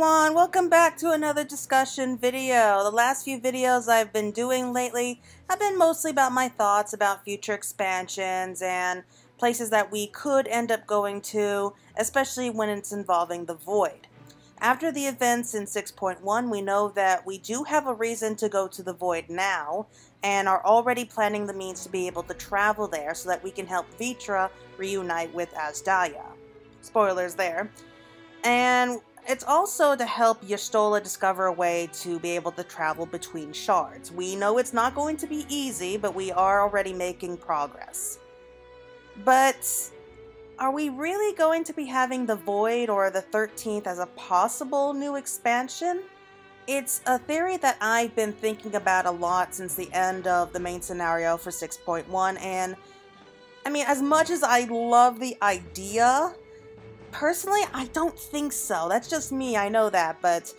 everyone, welcome back to another discussion video. The last few videos I've been doing lately have been mostly about my thoughts about future expansions and places that we could end up going to, especially when it's involving the Void. After the events in 6.1, we know that we do have a reason to go to the Void now, and are already planning the means to be able to travel there so that we can help Vitra reunite with Azdalia. Spoilers there. And it's also to help Y'shtola discover a way to be able to travel between shards. We know it's not going to be easy, but we are already making progress. But are we really going to be having the Void or the 13th as a possible new expansion? It's a theory that I've been thinking about a lot since the end of the main scenario for 6.1, and I mean, as much as I love the idea, personally, I don't think so. That's just me, I know that, but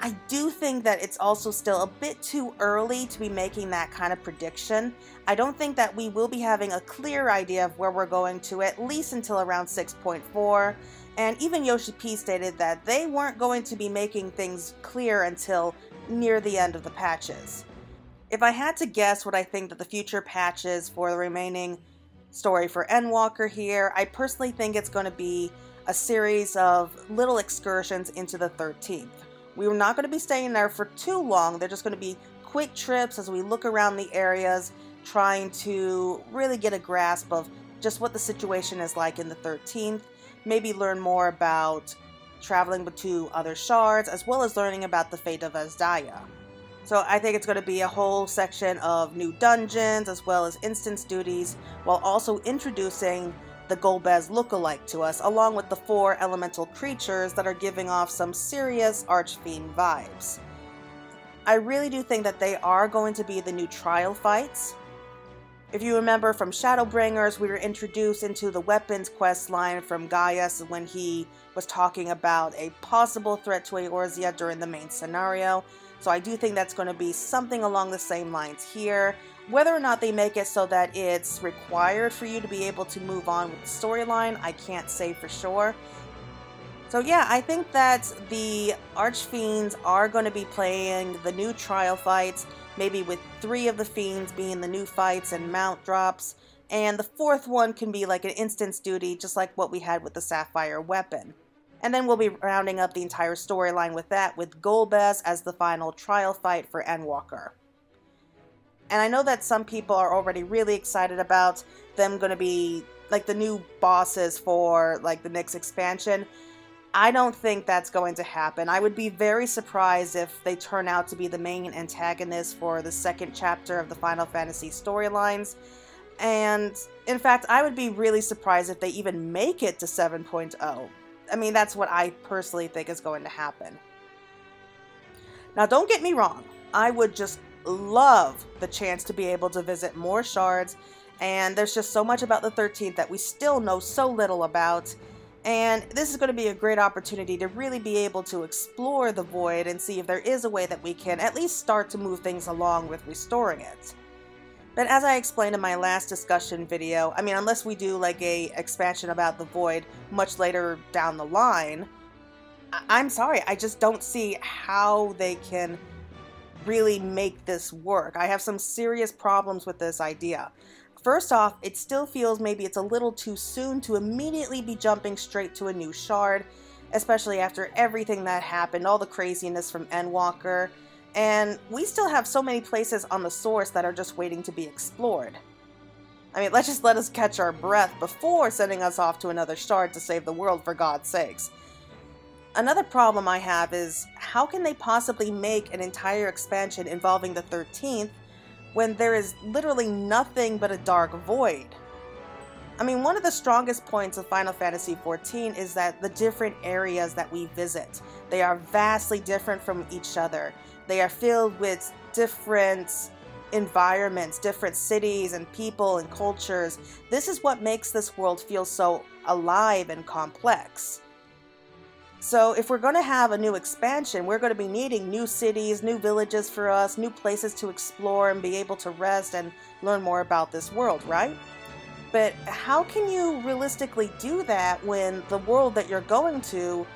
I do think that it's also still a bit too early to be making that kind of prediction. I don't think that we will be having a clear idea of where we're going to, at least until around 6.4, and even Yoshi P stated that they weren't going to be making things clear until near the end of the patches. If I had to guess what I think that the future patches for the remaining story for Endwalker here, I personally think it's going to be a series of little excursions into the 13th. We're not going to be staying there for too long. They're just going to be quick trips as we look around the areas, trying to really get a grasp of just what the situation is like in the 13th, maybe learn more about traveling to other shards, as well as learning about the fate of Azdalia. So I think it's going to be a whole section of new dungeons, as well as instance duties, while also introducing the Golbez lookalike to us, along with the 4 elemental creatures that are giving off some serious Archfiend vibes. I really do think that they are going to be the new trial fights. If you remember from Shadowbringers, we were introduced into the weapons quest line from Gaius when he was talking about a possible threat to Eorzea during the main scenario. So I do think that's going to be something along the same lines here. Whether or not they make it so that it's required for you to be able to move on with the storyline, I can't say for sure. So yeah, I think that the Archfiends are going to be playing the new trial fights, maybe with 3 of the Fiends being the new fights and mount drops, and the 4th one can be like an instance duty, just like what we had with the Sapphire weapon. And then we'll be rounding up the entire storyline with that, with Golbez as the final trial fight for Endwalker. And I know that some people are already really excited about them going to be like the new bosses for like the next expansion. I don't think that's going to happen. I would be very surprised if they turn out to be the main antagonists for the 2nd chapter of the Final Fantasy storylines. And in fact, I would be really surprised if they even make it to 7.0. I mean, that's what I personally think is going to happen. Now, don't get me wrong. I would just love the chance to be able to visit more shards, and there's just so much about the 13th that we still know so little about, and this is going to be a great opportunity to really be able to explore the Void and see if there is a way that we can at least start to move things along with restoring it. But as I explained in my last discussion video, I mean, unless we do like a expansion about the Void much later down the line, I'm sorry, I just don't see how they can really make this work. I have some serious problems with this idea. First off, it still feels maybe it's a little too soon to immediately be jumping straight to a new shard, especially after everything that happened, all the craziness from Endwalker, and we still have so many places on the source that are just waiting to be explored. I mean, let's just let us catch our breath before sending us off to another shard to save the world, for God's sakes. Another problem I have is, how can they possibly make an entire expansion involving the 13th when there is literally nothing but a dark void? I mean, one of the strongest points of Final Fantasy XIV is that the different areas that we visit, they are vastly different from each other. They are filled with different environments, different cities and people and cultures. This is what makes this world feel so alive and complex. So if we're going to have a new expansion, we're going to be needing new cities, new villages for us, new places to explore and be able to rest and learn more about this world, right? But how can you realistically do that when the world that you're going to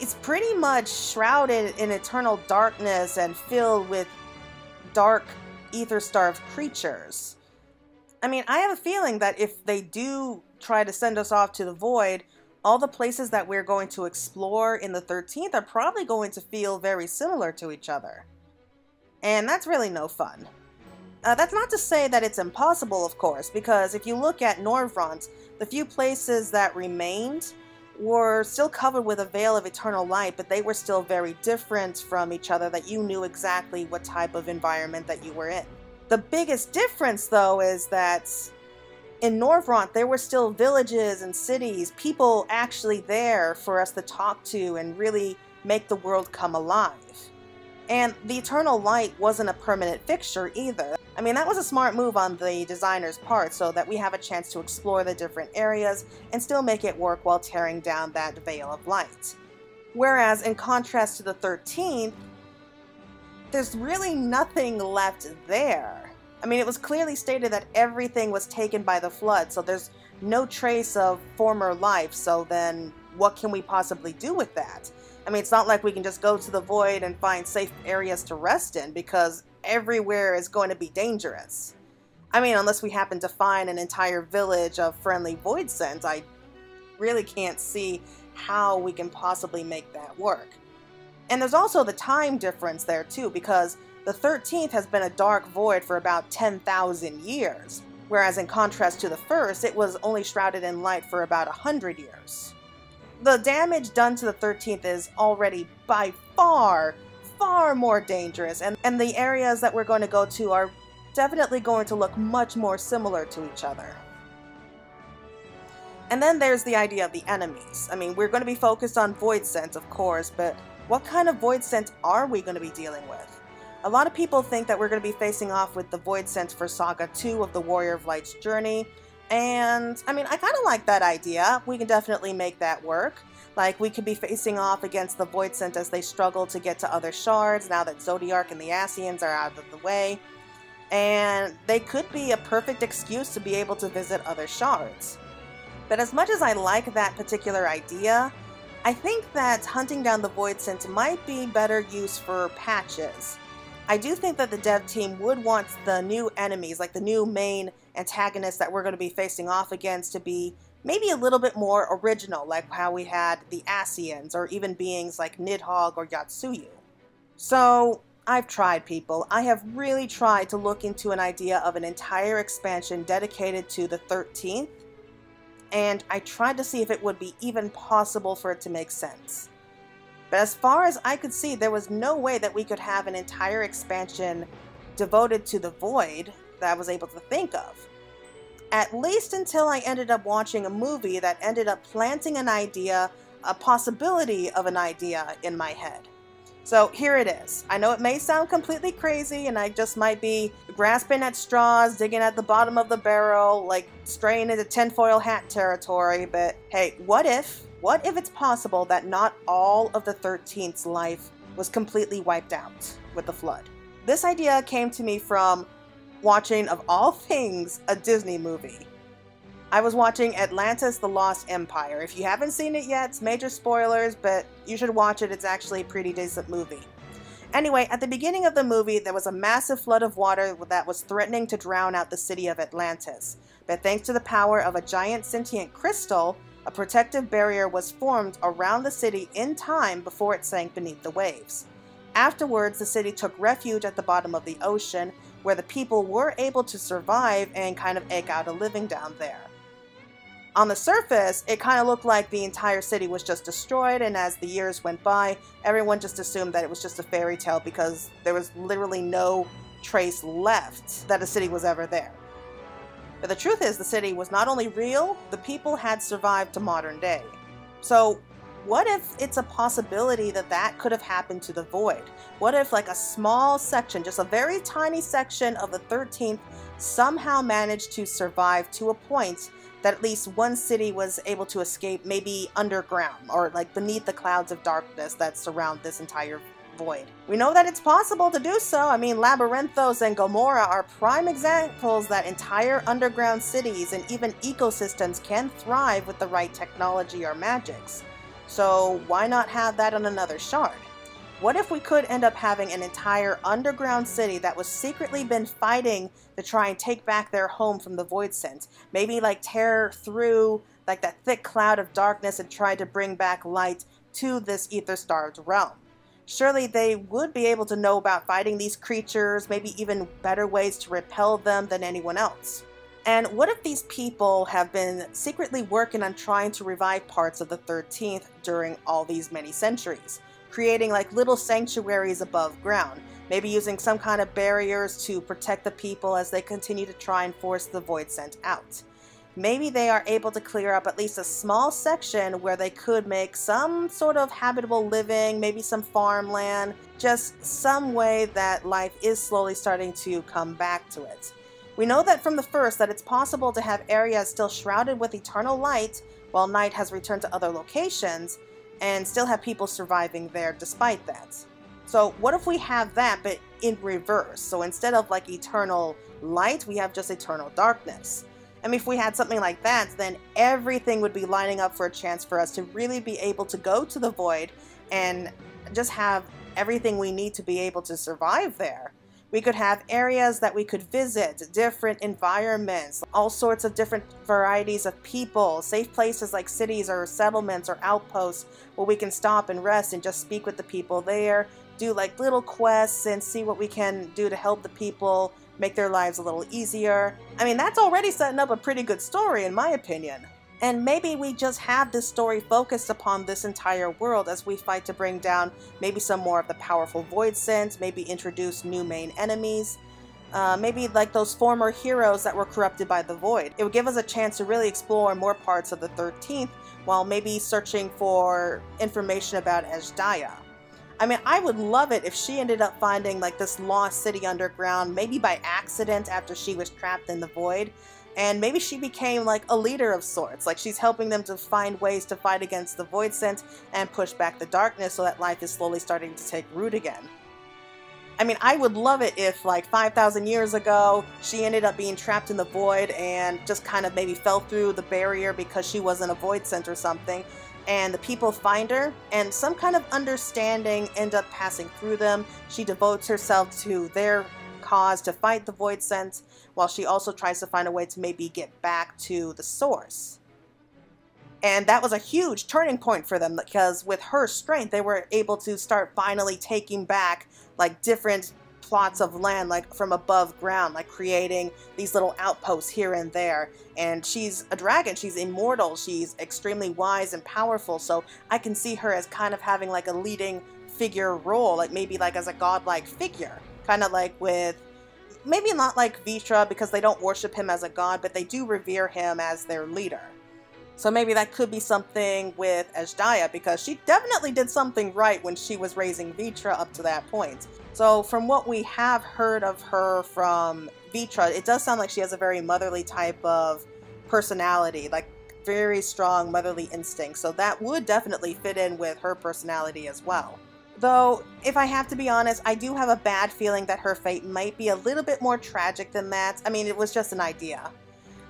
it's pretty much shrouded in eternal darkness and filled with dark, ether-starved creatures. I mean, I have a feeling that if they do try to send us off to the void, all the places that we're going to explore in the 13th are probably going to feel very similar to each other. And that's really no fun. That's not to say that it's impossible, of course, because if you look at Norvront, the few places that remained were still covered with a veil of eternal light, but they were still very different from each other, that you knew exactly what type of environment that you were in. The biggest difference, though, is that in Norvront, there were still villages and cities, people actually there for us to talk to and really make the world come alive. And the eternal light wasn't a permanent fixture either. I mean, that was a smart move on the designer's part so that we have a chance to explore the different areas and still make it work while tearing down that veil of light. Whereas in contrast to the 13th, there's really nothing left there. I mean, it was clearly stated that everything was taken by the flood, so there's no trace of former life, so then what can we possibly do with that? I mean, it's not like we can just go to the void and find safe areas to rest in, because everywhere is going to be dangerous. I mean, unless we happen to find an entire village of friendly void scents, I really can't see how we can possibly make that work. And there's also the time difference there too, because the 13th has been a dark void for about 10,000 years, whereas in contrast to the first, it was only shrouded in light for about 100 years. The damage done to the 13th is already by far more dangerous, and the areas that we're going to go to are definitely going to look much more similar to each other. And then there's the idea of the enemies. I mean, we're going to be focused on void scents, of course, but what kind of void scents are we going to be dealing with? A lot of people think that we're going to be facing off with the void scents for Saga 2 of the Warrior of Light's Journey, and I mean, I kind of like that idea. We can definitely make that work. Like, we could be facing off against the void scent as they struggle to get to other shards now that Zodiark and the Ascians are out of the way, and they could be a perfect excuse to be able to visit other shards. But as much as I like that particular idea, I think that hunting down the void scent might be better use for patches. I do think that the dev team would want the new enemies, like the new main antagonists that we're going to be facing off against, to be maybe a little bit more original, like how we had the Ascians, or even beings like Nidhogg or Yotsuyu. So, I've tried, people. I have really tried to look into an idea of an entire expansion dedicated to the 13th, and I tried to see if it would be even possible for it to make sense. But as far as I could see, there was no way that we could have an entire expansion devoted to the void that I was able to think of. At least until I ended up watching a movie that ended up planting an idea, a possibility of an idea in my head. So here it is. I know it may sound completely crazy, and I just might be grasping at straws, digging at the bottom of the barrel, like straying into tinfoil hat territory, but hey, what if it's possible that not all of the 13th's life was completely wiped out with the flood? This idea came to me from watching, of all things, a Disney movie. I was watching Atlantis: The Lost Empire. If you haven't seen it yet, it's major spoilers, but you should watch it. It's actually a pretty decent movie. Anyway, at the beginning of the movie, there was a massive flood of water that was threatening to drown out the city of Atlantis. But thanks to the power of a giant sentient crystal, a protective barrier was formed around the city in time before it sank beneath the waves. Afterwards, the city took refuge at the bottom of the ocean, where the people were able to survive and kind of eke out a living down there. On the surface, it kind of looked like the entire city was just destroyed, and as the years went by, everyone just assumed that it was just a fairy tale because there was literally no trace left that a city was ever there. But the truth is, the city was not only real, the people had survived to modern day. So what if it's a possibility that that could have happened to the void? What if, like, a small section, just a very tiny section of the 13th somehow managed to survive to a point that at least one city was able to escape, maybe underground, or like beneath the clouds of darkness that surround this entire void? We know that it's possible to do so. I mean, Labyrinthos and Gomorrah are prime examples that entire underground cities and even ecosystems can thrive with the right technology or magics. So why not have that on another shard? What if we could end up having an entire underground city that was secretly been fighting to try and take back their home from the Voidsent? Maybe like tear through like that thick cloud of darkness and try to bring back light to this ether-starved realm. Surely they would be able to know about fighting these creatures, maybe even better ways to repel them than anyone else. And what if these people have been secretly working on trying to revive parts of the 13th during all these many centuries? Creating like little sanctuaries above ground, maybe using some kind of barriers to protect the people as they continue to try and force the Voidsent out. Maybe they are able to clear up at least a small section where they could make some sort of habitable living, maybe some farmland, just some way that life is slowly starting to come back to it. We know that from the first that it's possible to have areas still shrouded with eternal light while night has returned to other locations, and still have people surviving there despite that. So what if we have that but in reverse? So instead of like eternal light, we have just eternal darkness. I mean, if we had something like that, then everything would be lining up for a chance for us to really be able to go to the void and just have everything we need to be able to survive there. We could have areas that we could visit, different environments, all sorts of different varieties of people, safe places like cities or settlements or outposts where we can stop and rest and just speak with the people there, do like little quests and see what we can do to help the people, make their lives a little easier. I mean, that's already setting up a pretty good story in my opinion. And maybe we just have this story focused upon this entire world as we fight to bring down maybe some more of the powerful Voidsent, maybe introduce new main enemies, maybe like those former heroes that were corrupted by the Void. It would give us a chance to really explore more parts of the 13th while maybe searching for information about Azhdaya. I mean, I would love it if she ended up finding like this lost city underground, maybe by accident after she was trapped in the Void. And maybe she became like a leader of sorts, like she's helping them to find ways to fight against the Voidsent and push back the darkness so that life is slowly starting to take root again. I mean, I would love it if like 5,000 years ago, she ended up being trapped in the Void and just kind of maybe fell through the barrier because she wasn't a Voidsent or something. And the people find her, and some kind of understanding end up passing through them. She devotes herself to their cause to fight the Voidsent, while she also tries to find a way to maybe get back to the source. And that was a huge turning point for them, because with her strength, they were able to start finally taking back like different plots of land, like from above ground, like creating these little outposts here and there. And she's a dragon, she's immortal, she's extremely wise and powerful, so I can see her as kind of having like a leading figure role, like maybe like as a godlike figure, kind of like with, maybe not like Vitra because they don't worship him as a god, but they do revere him as their leader. So maybe that could be something with Azhdaya, because she definitely did something right when she was raising Vitra up to that point. So from what we have heard of her from Vitra, it does sound like she has a very motherly type of personality, like very strong motherly instincts. So that would definitely fit in with her personality as well. Though, if I have to be honest, I do have a bad feeling that her fate might be a little bit more tragic than that. I mean, it was just an idea.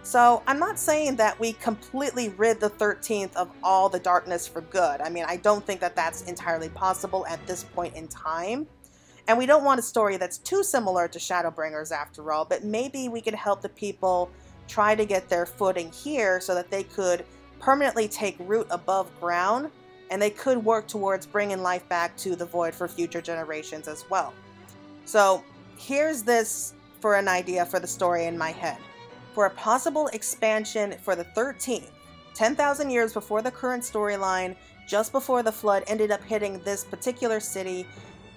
So I'm not saying that we completely rid the 13th of all the darkness for good. I mean, I don't think that that's entirely possible at this point in time. And we don't want a story that's too similar to Shadowbringers after all, but maybe we could help the people try to get their footing here so that they could permanently take root above ground, and they could work towards bringing life back to the Void for future generations as well. So here's this for an idea for the story in my head. For a possible expansion for the 13th, 10,000 years before the current storyline, just before the flood ended up hitting this particular city,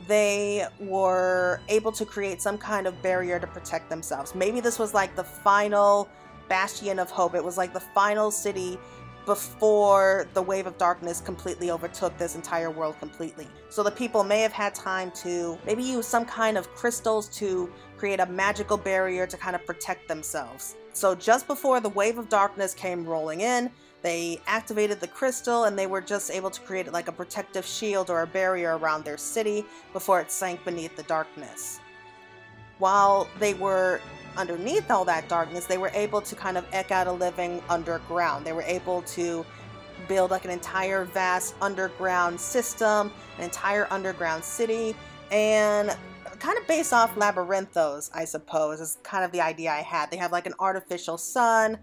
they were able to create some kind of barrier to protect themselves. Maybe this was like the final bastion of hope. It was like the final city before the wave of darkness completely overtook this entire world completely. So the people may have had time to maybe use some kind of crystals to create a magical barrier to kind of protect themselves. So just before the wave of darkness came rolling in, they activated the crystal and they were just able to create like a protective shield or a barrier around their city before it sank beneath the darkness. While they were underneath all that darkness, they were able to kind of eke out a living underground. They were able to build like an entire vast underground system, an entire underground city, and kind of based off Labyrinthos, I suppose, is kind of the idea I had. They have like an artificial sun,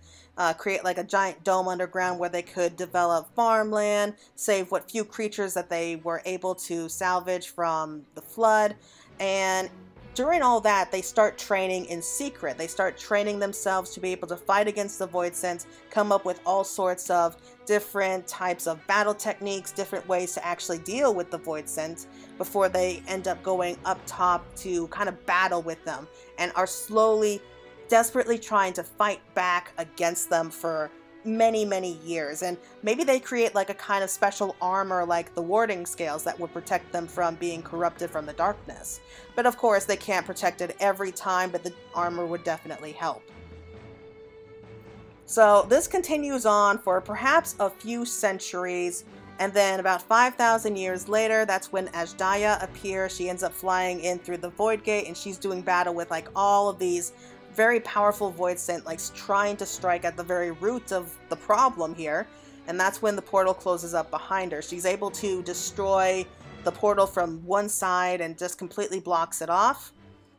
create like a giant dome underground where they could develop farmland, save what few creatures that they were able to salvage from the flood, and during all that, they start training in secret. They start training themselves to be able to fight against the Voidsents, come up with all sorts of different types of battle techniques, different ways to actually deal with the Voidsents before they end up going up top to kind of battle with them, and are slowly, desperately trying to fight back against them for many years. And maybe they create like a kind of special armor like the warding scales that would protect them from being corrupted from the darkness. But of course they can't protect it every time, but the armor would definitely help. So this continues on for perhaps a few centuries, and then about 5,000 years later, that's when Ajdaya appears. She ends up flying in through the Void Gate, and she's doing battle with like all of these very powerful Voidsent, like trying to strike at the very root of the problem here. And that's when the portal closes up behind her. She's able to destroy the portal from one side and just completely blocks it off.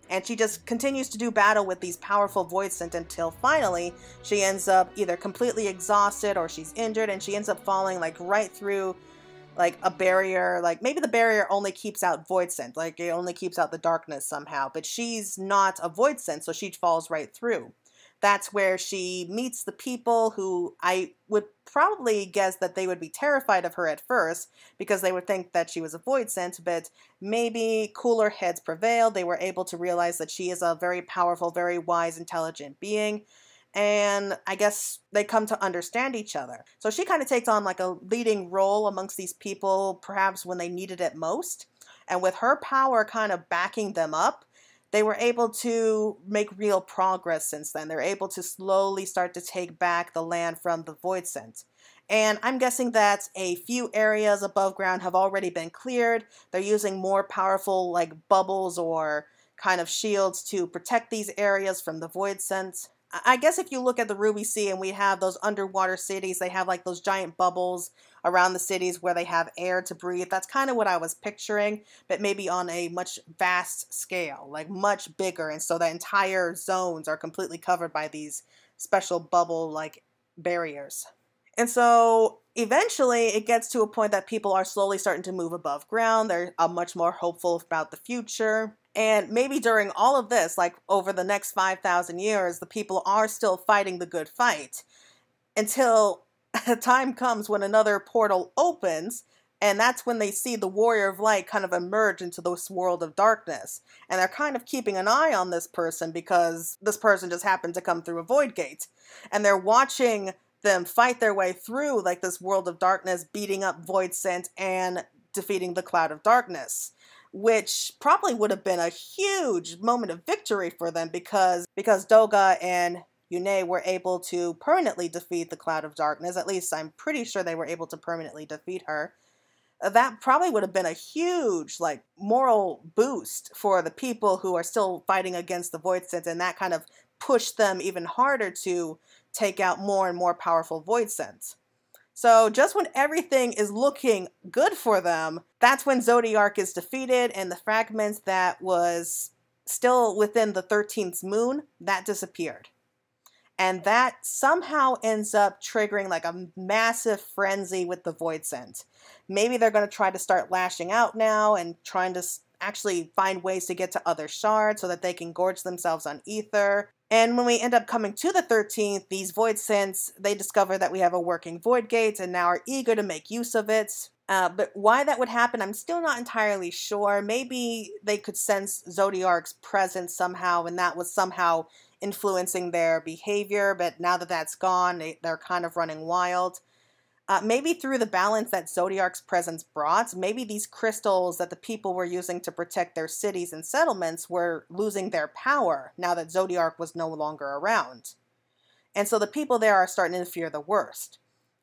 And she just continues to do battle with these powerful Voidsent until finally she ends up either completely exhausted or she's injured, and she ends up falling like right through like a barrier. Like maybe the barrier only keeps out Voidsent, like it only keeps out the darkness somehow, but she's not a Voidsent, so she falls right through. That's where she meets the people who I would probably guess that they would be terrified of her at first because they would think that she was a Voidsent, but maybe cooler heads prevailed. They were able to realize that she is a very powerful, very wise, intelligent being, and I guess they come to understand each other. So she kind of takes on like a leading role amongst these people, perhaps when they needed it most. And with her power kind of backing them up, they were able to make real progress since then. They're able to slowly start to take back the land from the Voidsent. And I'm guessing that a few areas above ground have already been cleared. They're using more powerful like bubbles or kind of shields to protect these areas from the Voidsent. I guess if you look at the Ruby Sea and we have those underwater cities, they have like those giant bubbles around the cities where they have air to breathe. That's kind of what I was picturing, but maybe on a much vast scale, like much bigger. And so the entire zones are completely covered by these special bubble-like barriers. And so eventually it gets to a point that people are slowly starting to move above ground. They're much more hopeful about the future. And maybe during all of this, like over the next 5,000 years, the people are still fighting the good fight until a time comes when another portal opens, and that's when they see the Warrior of Light kind of emerge into this world of darkness. And they're kind of keeping an eye on this person because this person just happened to come through a void gate. And they're watching them fight their way through like this world of darkness, beating up Voidsent and defeating the Cloud of Darkness, which probably would have been a huge moment of victory for them because Doga and Yune were able to permanently defeat the Cloud of Darkness. At least I'm pretty sure they were able to permanently defeat her. That probably would have been a huge like moral boost for the people who are still fighting against the Voidsent, and that kind of pushed them even harder to take out more and more powerful Voidsents. So just when everything is looking good for them, that's when Zodiark is defeated, and the fragments that was still within the 13th moon, that disappeared. And that somehow ends up triggering like a massive frenzy with the Voidsent. Maybe they're going to try to start lashing out now and trying to actually find ways to get to other shards so that they can gorge themselves on ether. And when we end up coming to the 13th, these Voidsents, they discover that we have a working Void Gate and now are eager to make use of it. But why that would happen, I'm still not entirely sure. Maybe they could sense Zodiark's presence somehow, and that was somehow influencing their behavior, but now that that's gone, they're kind of running wild. Maybe through the balance that Zodiark's presence brought, maybe these crystals that the people were using to protect their cities and settlements were losing their power now that Zodiark was no longer around. And so the people there are starting to fear the worst.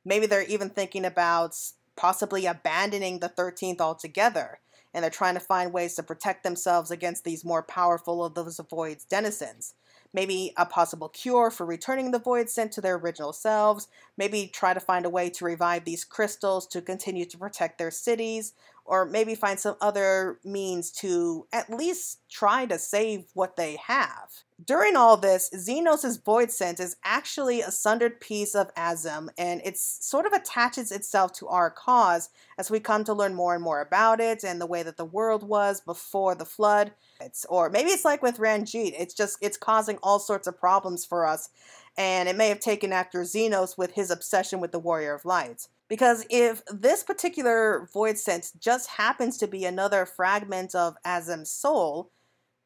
Maybe they're even thinking about possibly abandoning the 13th altogether, and they're trying to find ways to protect themselves against these more powerful of those Void's denizens. maybe a possible cure for returning the void sent to their original selves, maybe try to find a way to revive these crystals to continue to protect their cities, or maybe find some other means to at least try to save what they have. During all this, Xenos' void sense is actually a sundered piece of Azem, and it sort of attaches itself to our cause as we come to learn more and more about it and the way that the world was before the flood. Or maybe it's like with Ranjit, it's causing all sorts of problems for us, and it may have taken after Xenos with his obsession with the Warrior of Light. Because if this particular void sense just happens to be another fragment of Azem's soul,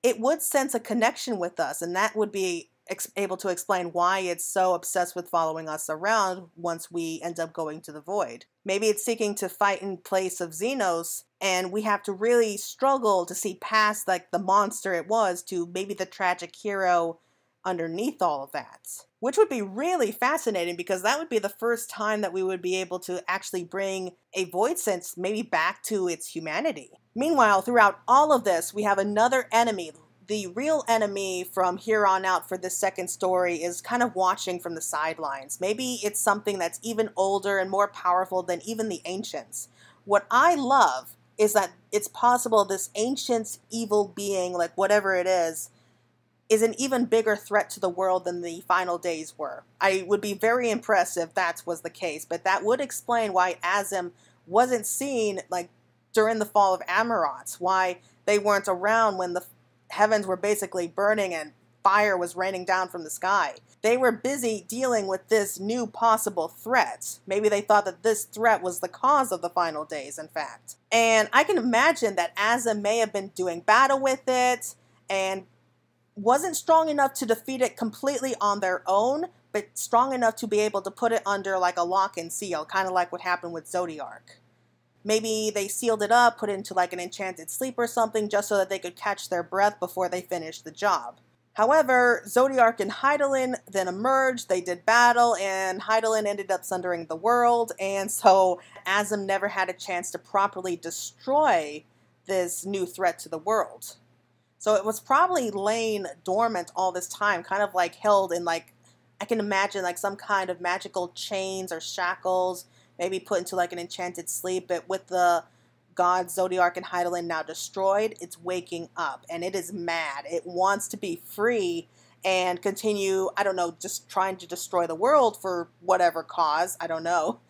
it would sense a connection with us, and that would be able to explain why it's so obsessed with following us around once we end up going to the void. Maybe it's seeking to fight in place of Xenos, and we have to really struggle to see past like the monster it was to maybe the tragic hero underneath all of that. Which would be really fascinating, because that would be the first time that we would be able to actually bring a void sense maybe back to its humanity. Meanwhile, throughout all of this, we have another enemy. The real enemy from here on out for this second story is kind of watching from the sidelines. Maybe it's something that's even older and more powerful than even the ancients. What I love is that it's possible this ancient evil being, like whatever it is an even bigger threat to the world than the final days were. I would be very impressed if that was the case, but that would explain why Azem wasn't seen like during the fall of Amarant, why they weren't around when the heavens were basically burning and fire was raining down from the sky. They were busy dealing with this new possible threat. Maybe they thought that this threat was the cause of the final days, in fact. And I can imagine that Azem may have been doing battle with it and wasn't strong enough to defeat it completely on their own, but strong enough to be able to put it under like a lock and seal, kind of like what happened with Zodiark. Maybe they sealed it up, put it into like an enchanted sleep or something, just so that they could catch their breath before they finished the job. However, Zodiark and Hydaelyn then emerged, they did battle, and Hydaelyn ended up sundering the world, and so Azem never had a chance to properly destroy this new threat to the world. So it was probably laying dormant all this time, kind of like held in like, I can imagine like some kind of magical chains or shackles, maybe put into like an enchanted sleep, but with the gods Zodiark and Hydaelyn now destroyed, it's waking up and it is mad. It wants to be free and continue, I don't know, just trying to destroy the world for whatever cause, I don't know.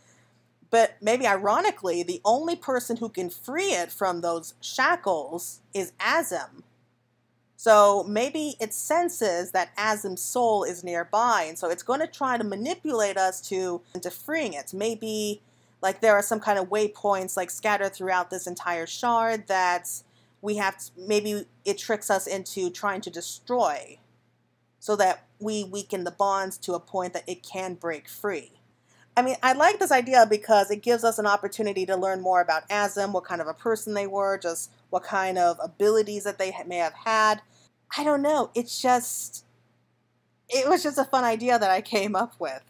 But maybe ironically, the only person who can free it from those shackles is Azem. So maybe it senses that Azem's soul is nearby, and so it's going to try to manipulate us into freeing it. Maybe like there are some kind of waypoints like scattered throughout this entire shard that we have to, maybe it tricks us into trying to destroy so that we weaken the bonds to a point that it can break free. I mean, I like this idea because it gives us an opportunity to learn more about Azem, what kind of a person they were, just what kind of abilities that they may have had. I don't know, it was just a fun idea that I came up with.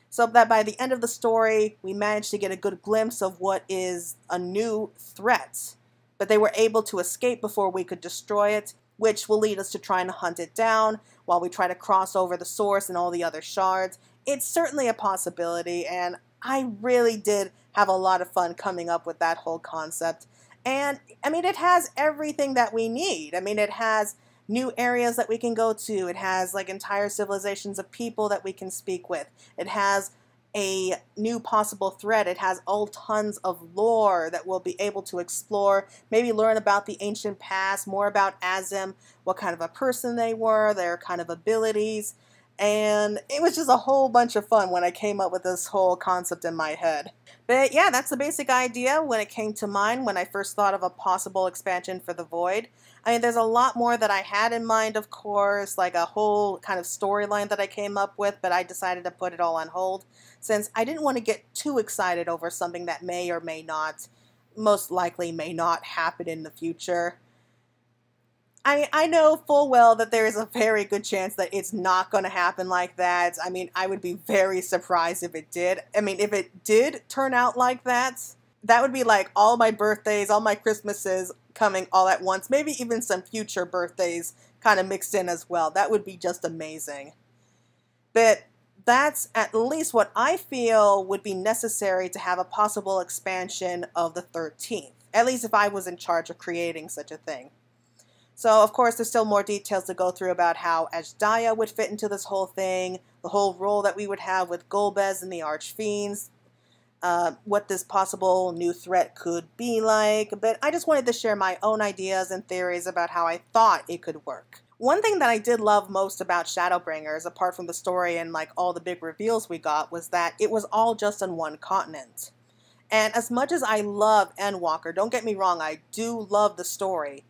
So that by the end of the story, we managed to get a good glimpse of what is a new threat. But they were able to escape before we could destroy it, which will lead us to trying to hunt it down while we try to cross over the source and all the other shards. It's certainly a possibility, and I really did have a lot of fun coming up with that whole concept. And, I mean, it has everything that we need. I mean, it has new areas that we can go to. It has like entire civilizations of people that we can speak with. It has a new possible threat. It has all tons of lore that we'll be able to explore, maybe learn about the ancient past, more about Azem, what kind of a person they were, their kind of abilities. And it was just a whole bunch of fun when I came up with this whole concept in my head. But yeah, that's the basic idea when it came to mind when I first thought of a possible expansion for the Void. I mean, there's a lot more that I had in mind, of course, like a whole kind of storyline that I came up with, but I decided to put it all on hold since I didn't want to get too excited over something that may or may not, most likely may not happen in the future. I mean, I know full well that there is a very good chance that it's not going to happen like that. I mean, I would be very surprised if it did. I mean, if it did turn out like that, that would be like all my birthdays, all my Christmases, coming all at once. Maybe even some future birthdays kind of mixed in as well. That would be just amazing. But that's at least what I feel would be necessary to have a possible expansion of the 13th. At least if I was in charge of creating such a thing. So, of course, there's still more details to go through about how Ashdaya would fit into this whole thing, the whole role that we would have with Golbez and the Archfiends, what this possible new threat could be like. But I just wanted to share my own ideas and theories about how I thought it could work. One thing that I did love most about Shadowbringers, apart from the story and like all the big reveals we got, was that it was all just on one continent. And as much as I love Endwalker, don't get me wrong, I do love the story.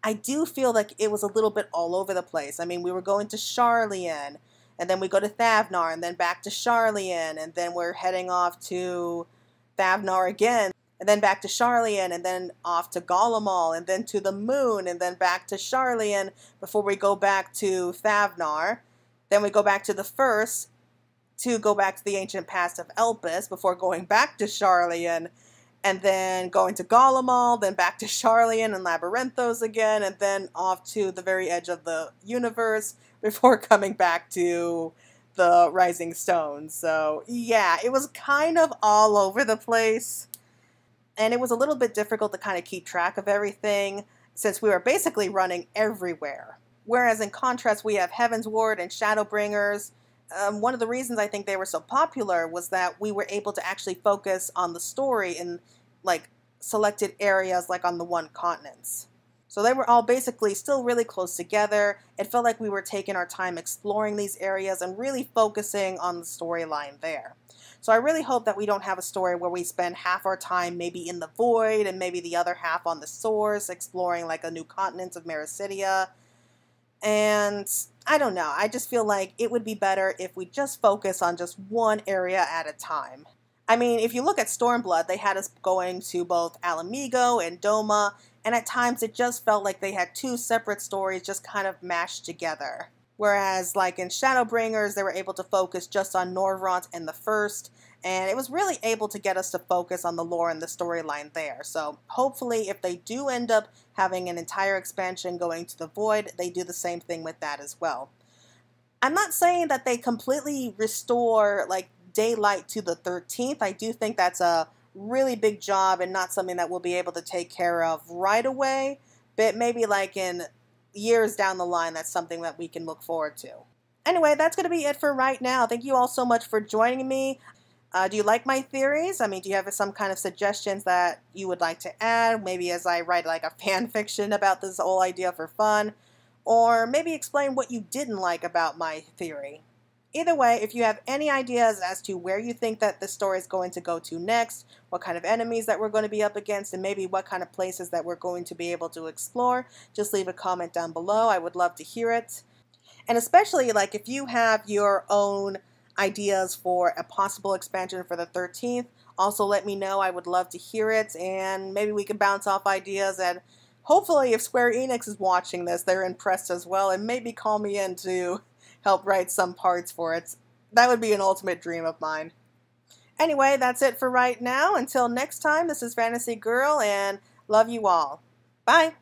I do feel like it was a little bit all over the place. I mean, we were going to Sharlayan, and then we go to Thavnar, and then back to Sharlayan, and then we're heading off to Thavnar again, and then back to Sharlayan, and then off to Galamal, and then to the moon, and then back to Sharlayan before we go back to Thavnar. Then we go back to the first to go back to the ancient past of Elpis before going back to Sharlayan, and then going to Galamal, then back to Sharlayan and Labyrinthos again, and then off to the very edge of the universe before coming back to the Rising Stones. So yeah, it was kind of all over the place, and it was a little bit difficult to kind of keep track of everything since we were basically running everywhere. Whereas in contrast, we have Heavensward and Shadowbringers. One of the reasons I think they were so popular was that we were able to actually focus on the story in like selected areas like on the one continents. So they were all basically still really close together. It felt like we were taking our time exploring these areas and really focusing on the storyline there. So I really hope that we don't have a story where we spend half our time maybe in the Void and maybe the other half on the Source, exploring like a new continent of Mericidia. And I don't know, I just feel like it would be better if we just focus on just one area at a time. I mean, if you look at Stormblood, they had us going to both Alamigo and Doma, and at times it just felt like they had two separate stories just kind of mashed together. Whereas like in Shadowbringers, they were able to focus just on Norvrant and the First, and it was really able to get us to focus on the lore and the storyline there. So hopefully if they do end up having an entire expansion going to the Void, they do the same thing with that as well. I'm not saying that they completely restore like daylight to the 13th. I do think that's a really big job and not something that we'll be able to take care of right away, but maybe like in years down the line, that's something that we can look forward to. Anyway, that's going to be it for right now. Thank you all so much for joining me. Do you like my theories? I mean, do you have some kind of suggestions that you would like to add? Maybe as I write like a fan fiction about this whole idea for fun, or maybe explain what you didn't like about my theory. Either way, if you have any ideas as to where you think that the story is going to go to next, what kind of enemies that we're going to be up against, and maybe what kind of places that we're going to be able to explore, just leave a comment down below. I would love to hear it. And especially like if you have your own ideas for a possible expansion for the 13th, also let me know. I would love to hear it, and maybe we can bounce off ideas, and hopefully if Square Enix is watching this, they're impressed as well, and maybe call me in to help write some parts for it. That would be an ultimate dream of mine. Anyway, that's it for right now. Until next time, this is Fantasy Girl, and love you all. Bye!